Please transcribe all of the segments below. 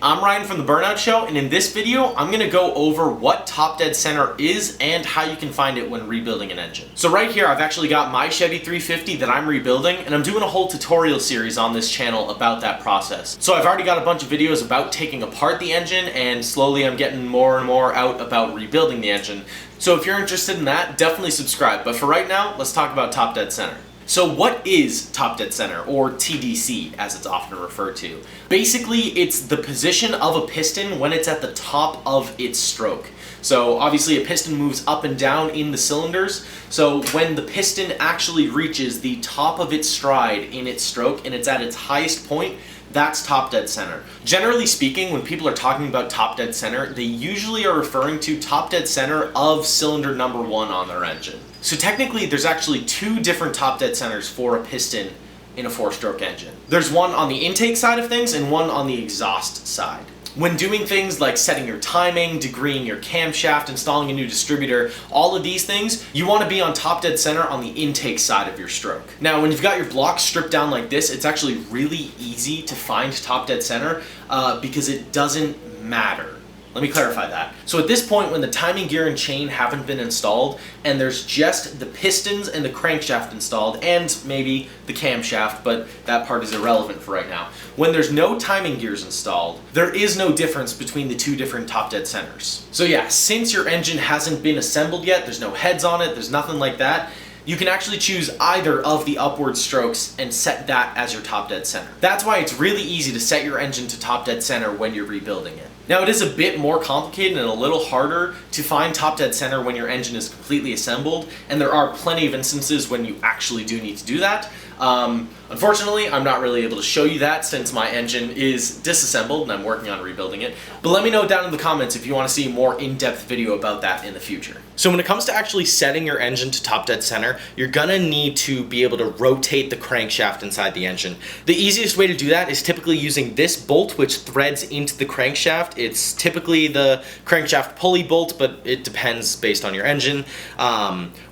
I'm Ryan from the Burnout Show, and in this video, I'm gonna go over what top dead center is and how you can find it when rebuilding an engine. So right here, I've actually got my Chevy 350 that I'm rebuilding, and I'm doing a whole tutorial series on this channel about that process. So I've already got a bunch of videos about taking apart the engine, and slowly I'm getting more and more out about rebuilding the engine. So if you're interested in that, definitely subscribe. But for right now, let's talk about top dead center. So what is top dead center, or TDC as it's often referred to? Basically, it's the position of a piston when it's at the top of its stroke. So obviously a piston moves up and down in the cylinders, so when the piston actually reaches the top of its stride in its stroke and it's at its highest point, that's top dead center. Generally speaking, when people are talking about top dead center, they usually are referring to top dead center of cylinder number 1 on their engine. So technically, there's actually 2 different top dead centers for a piston in a 4-stroke engine. There's one on the intake side of things and one on the exhaust side. When doing things like setting your timing, degreeing your camshaft, installing a new distributor, all of these things, you want to be on top dead center on the intake side of your stroke. Now, when you've got your blocks stripped down like this, it's actually really easy to find top dead center because it doesn't matter. Let me clarify that. So at this point, when the timing gear and chain haven't been installed, and there's just the pistons and the crankshaft installed, and maybe the camshaft, but that part is irrelevant for right now. When there's no timing gears installed, there is no difference between the 2 different top dead centers. So yeah, since your engine hasn't been assembled yet, there's no heads on it, there's nothing like that, you can actually choose either of the upward strokes and set that as your top dead center. That's why it's really easy to set your engine to top dead center when you're rebuilding it. Now, it is a bit more complicated and a little harder to find top dead center when your engine is completely assembled, and there are plenty of instances when you actually do need to do that. Unfortunately, I'm not really able to show you that since my engine is disassembled and I'm working on rebuilding it. But let me know down in the comments if you want to see a more in-depth video about that in the future. So when it comes to actually setting your engine to top dead center, you're gonna need to be able to rotate the crankshaft inside the engine. The easiest way to do that is typically using this bolt, which threads into the crankshaft. It's typically the crankshaft pulley bolt, but it depends based on your engine.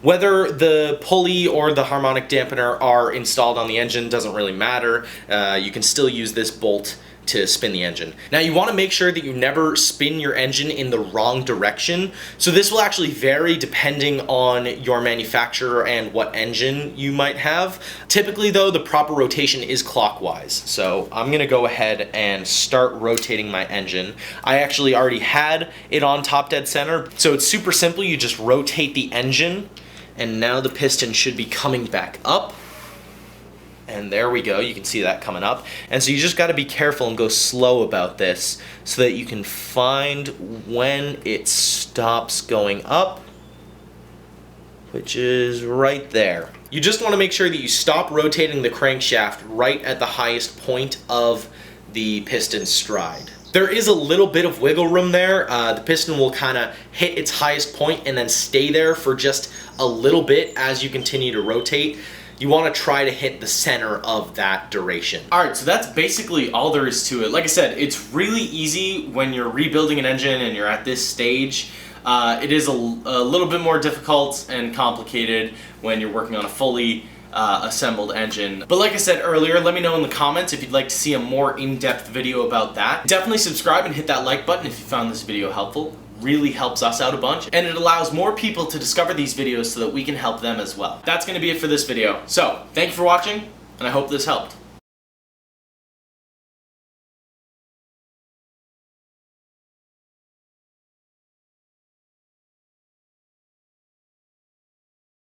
Whether the pulley or the harmonic dampener are installed on the engine doesn't really matter. You can still use this bolt to spin the engine. Now, you want to make sure that you never spin your engine in the wrong direction. So this will actually vary depending on your manufacturer and what engine you might have. Typically though, the proper rotation is clockwise. So I'm gonna go ahead and start rotating my engine. I actually already had it on top dead center. So it's super simple. You just rotate the engine and now the piston should be coming back up. And there we go, you can see that coming up. And so you just gotta be careful and go slow about this so that you can find when it stops going up, which is right there. You just wanna make sure that you stop rotating the crankshaft right at the highest point of the piston stride. There is a little bit of wiggle room there. The piston will kind of hit its highest point and then stay there for just a little bit as you continue to rotate. You want to try to hit the center of that duration. Alright, so that's basically all there is to it. Like I said, it's really easy when you're rebuilding an engine and you're at this stage. It is a little bit more difficult and complicated when you're working on a fully assembled engine. But like I said earlier, let me know in the comments if you'd like to see a more in-depth video about that. Definitely subscribe and hit that like button if you found this video helpful. Really helps us out a bunch, and it allows more people to discover these videos so that we can help them as well. That's going to be it for this video. So, thank you for watching, and I hope this helped.